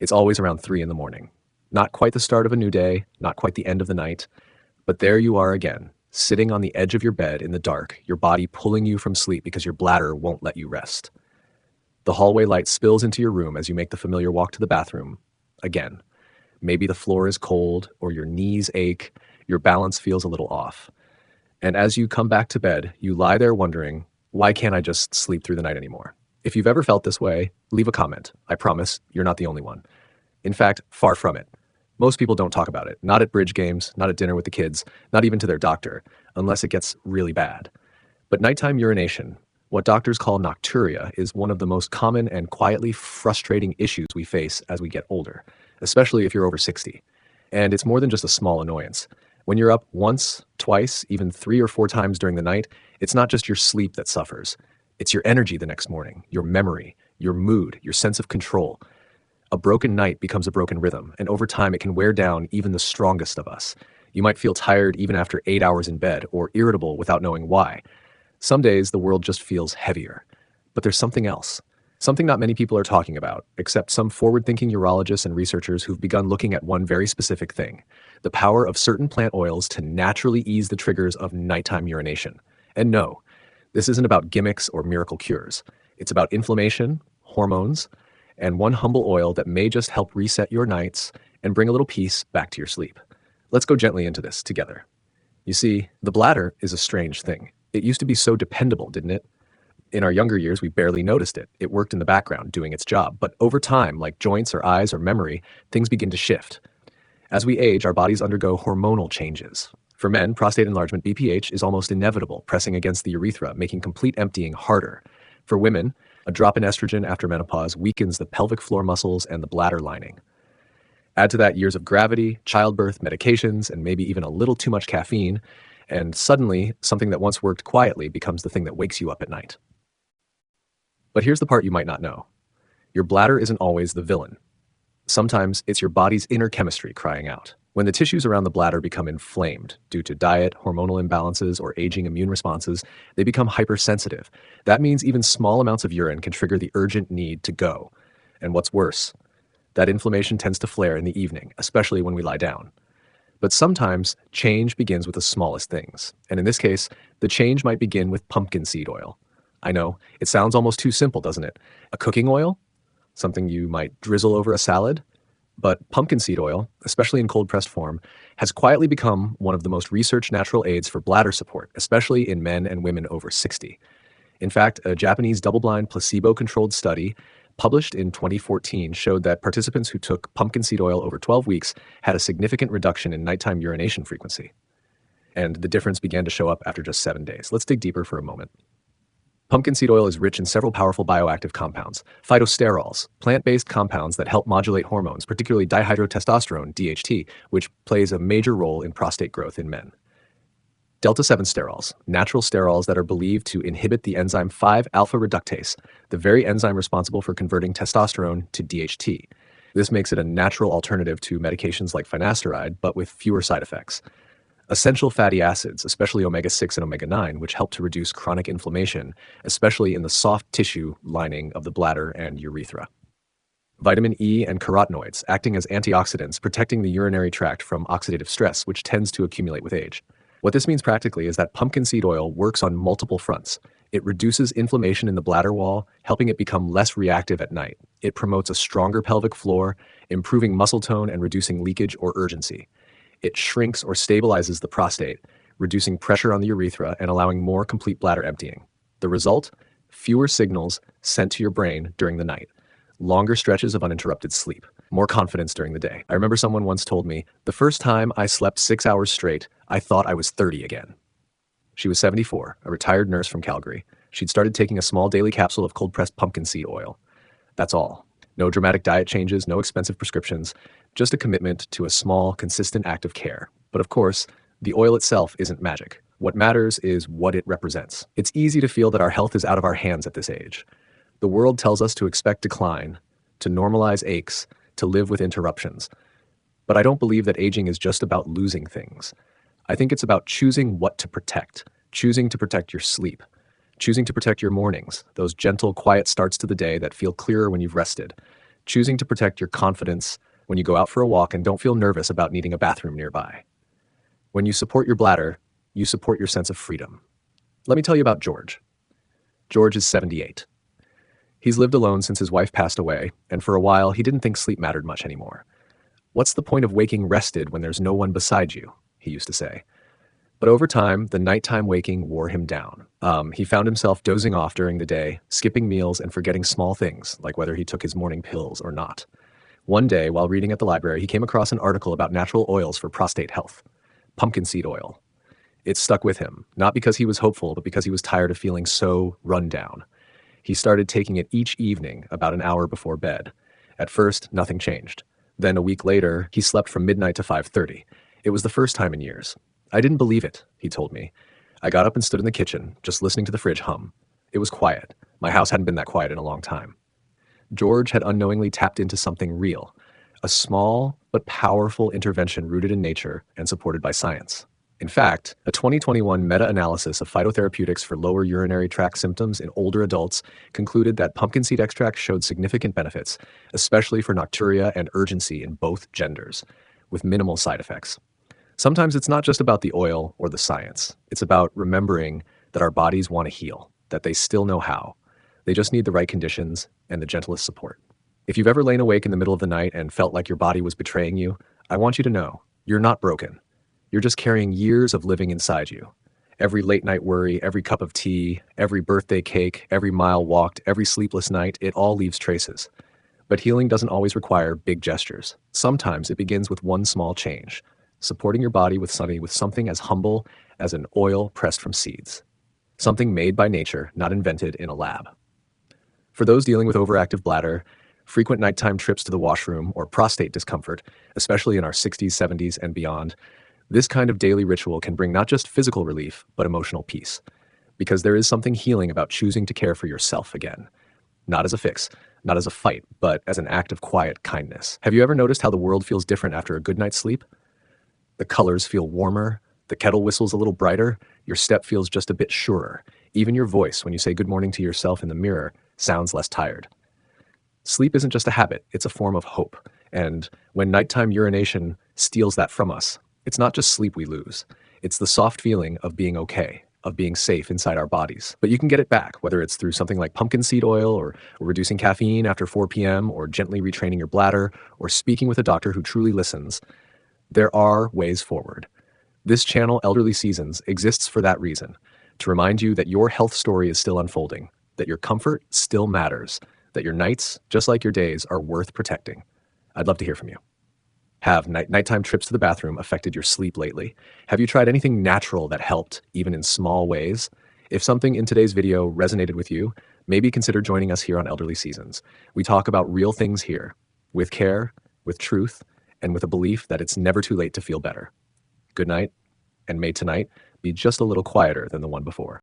It's always around 3 in the morning. Not quite the start of a new day, not quite the end of the night, but there you are again, sitting on the edge of your bed in the dark, your body pulling you from sleep because your bladder won't let you rest. The hallway light spills into your room as you make the familiar walk to the bathroom. Again, maybe the floor is cold or your knees ache, your balance feels a little off. And as you come back to bed, you lie there wondering, why can't I just sleep through the night anymore? If you've ever felt this way, leave a comment. I promise you're not the only one. In fact, far from it. Most people don't talk about it, not at bridge games, not at dinner with the kids, not even to their doctor, unless it gets really bad. But nighttime urination, what doctors call nocturia, is one of the most common and quietly frustrating issues we face as we get older, especially if you're over 60. And it's more than just a small annoyance. When you're up once, twice, even 3 or 4 times during the night, it's not just your sleep that suffers. It's your energy the next morning, your memory, your mood, your sense of control. A broken night becomes a broken rhythm, and over time it can wear down even the strongest of us. You might feel tired even after 8 hours in bed, or irritable without knowing why. Some days the world just feels heavier. But there's something else. Something not many people are talking about, except some forward-thinking urologists and researchers who've begun looking at one very specific thing: the power of certain plant oils to naturally ease the triggers of nighttime urination. And no, this isn't about gimmicks or miracle cures. It's about inflammation, hormones, and one humble oil that may just help reset your nights and bring a little peace back to your sleep. Let's go gently into this together. You see, the bladder is a strange thing. It used to be so dependable, didn't it? In our younger years, we barely noticed it. It worked in the background, doing its job. But over time, like joints or eyes or memory, things begin to shift. As we age, our bodies undergo hormonal changes. For men, prostate enlargement, BPH, is almost inevitable, pressing against the urethra, making complete emptying harder. For women, a drop in estrogen after menopause weakens the pelvic floor muscles and the bladder lining. Add to that years of gravity, childbirth, medications, and maybe even a little too much caffeine, and suddenly, something that once worked quietly becomes the thing that wakes you up at night. But here's the part you might not know. Your bladder isn't always the villain. Sometimes it's your body's inner chemistry crying out. When the tissues around the bladder become inflamed due to diet, hormonal imbalances, or aging immune responses, they become hypersensitive. That means even small amounts of urine can trigger the urgent need to go. And what's worse, that inflammation tends to flare in the evening, especially when we lie down. But sometimes change begins with the smallest things. And in this case, the change might begin with pumpkin seed oil. I know, it sounds almost too simple, doesn't it? A cooking oil? Something you might drizzle over a salad? But pumpkin seed oil, especially in cold-pressed form, has quietly become one of the most researched natural aids for bladder support, especially in men and women over 60. In fact, a Japanese double-blind placebo-controlled study published in 2014 showed that participants who took pumpkin seed oil over 12 weeks had a significant reduction in nighttime urination frequency. And the difference began to show up after just 7 days. Let's dig deeper for a moment. Pumpkin seed oil is rich in several powerful bioactive compounds, phytosterols, plant-based compounds that help modulate hormones, particularly dihydrotestosterone, DHT, which plays a major role in prostate growth in men. Delta-7 sterols, natural sterols that are believed to inhibit the enzyme 5-alpha reductase, the very enzyme responsible for converting testosterone to DHT. This makes it a natural alternative to medications like finasteride, but with fewer side effects. Essential fatty acids, especially omega-6 and omega-9, which help to reduce chronic inflammation, especially in the soft tissue lining of the bladder and urethra. Vitamin E and carotenoids, acting as antioxidants, protecting the urinary tract from oxidative stress, which tends to accumulate with age. What this means practically is that pumpkin seed oil works on multiple fronts. It reduces inflammation in the bladder wall, helping it become less reactive at night. It promotes a stronger pelvic floor, improving muscle tone and reducing leakage or urgency. It shrinks or stabilizes the prostate, reducing pressure on the urethra and allowing more complete bladder emptying. The result? Fewer signals sent to your brain during the night. Longer stretches of uninterrupted sleep. More confidence during the day. I remember someone once told me, the first time I slept 6 hours straight, I thought I was 30 again. She was 74, a retired nurse from Calgary. She'd started taking a small daily capsule of cold-pressed pumpkin seed oil. That's all. No dramatic diet changes, no expensive prescriptions, just a commitment to a small, consistent act of care. But of course, the oil itself isn't magic. What matters is what it represents. It's easy to feel that our health is out of our hands at this age. The world tells us to expect decline, to normalize aches, to live with interruptions. But I don't believe that aging is just about losing things. I think it's about choosing what to protect, choosing to protect your sleep, choosing to protect your mornings, those gentle, quiet starts to the day that feel clearer when you've rested, choosing to protect your confidence when you go out for a walk and don't feel nervous about needing a bathroom nearby. When you support your bladder, you support your sense of freedom. Let me tell you about George. George is 78. He's lived alone since his wife passed away, and for a while he didn't think sleep mattered much anymore. "What's the point of waking rested when there's no one beside you?" he used to say. But over time, the nighttime waking wore him down. He found himself dozing off during the day, skipping meals, and forgetting small things, like whether he took his morning pills or not. One day, while reading at the library, he came across an article about natural oils for prostate health. Pumpkin seed oil. It stuck with him, not because he was hopeful, but because he was tired of feeling so run down. He started taking it each evening, about an hour before bed. At first, nothing changed. Then a week later, he slept from midnight to 5:30. It was the first time in years. "I didn't believe it," he told me. "I got up and stood in the kitchen, just listening to the fridge hum. It was quiet. My house hadn't been that quiet in a long time." George had unknowingly tapped into something real, a small but powerful intervention rooted in nature and supported by science. In fact, a 2021 meta-analysis of phytotherapeutics for lower urinary tract symptoms in older adults concluded that pumpkin seed extract showed significant benefits, especially for nocturia and urgency in both genders, with minimal side effects. Sometimes it's not just about the oil or the science. It's about remembering that our bodies want to heal, that they still know how. They just need the right conditions and the gentlest support. If you've ever lain awake in the middle of the night and felt like your body was betraying you, I want you to know you're not broken. You're just carrying years of living inside you. Every late night worry, every cup of tea, every birthday cake, every mile walked, every sleepless night, it all leaves traces. But healing doesn't always require big gestures. Sometimes it begins with one small change, supporting your body with something as humble as an oil pressed from seeds. Something made by nature, not invented in a lab. For those dealing with overactive bladder, frequent nighttime trips to the washroom, or prostate discomfort, especially in our 60s, 70s, and beyond, this kind of daily ritual can bring not just physical relief, but emotional peace. Because there is something healing about choosing to care for yourself again. Not as a fix, not as a fight, but as an act of quiet kindness. Have you ever noticed how the world feels different after a good night's sleep? The colors feel warmer, the kettle whistles a little brighter, your step feels just a bit surer. Even your voice, when you say good morning to yourself in the mirror, sounds less tired. Sleep isn't just a habit, it's a form of hope. And when nighttime urination steals that from us, it's not just sleep we lose. It's the soft feeling of being okay, of being safe inside our bodies. But you can get it back, whether it's through something like pumpkin seed oil, or reducing caffeine after 4 p.m., or gently retraining your bladder, or speaking with a doctor who truly listens. There are ways forward. This channel, Elderly Seasons, exists for that reason, to remind you that your health story is still unfolding, that your comfort still matters, that your nights, just like your days, are worth protecting. I'd love to hear from you. Have nighttime trips to the bathroom affected your sleep lately? Have you tried anything natural that helped, even in small ways? If something in today's video resonated with you, maybe consider joining us here on Elderly Seasons. We talk about real things here, with care, with truth, and with a belief that it's never too late to feel better. Good night, and may tonight be just a little quieter than the one before.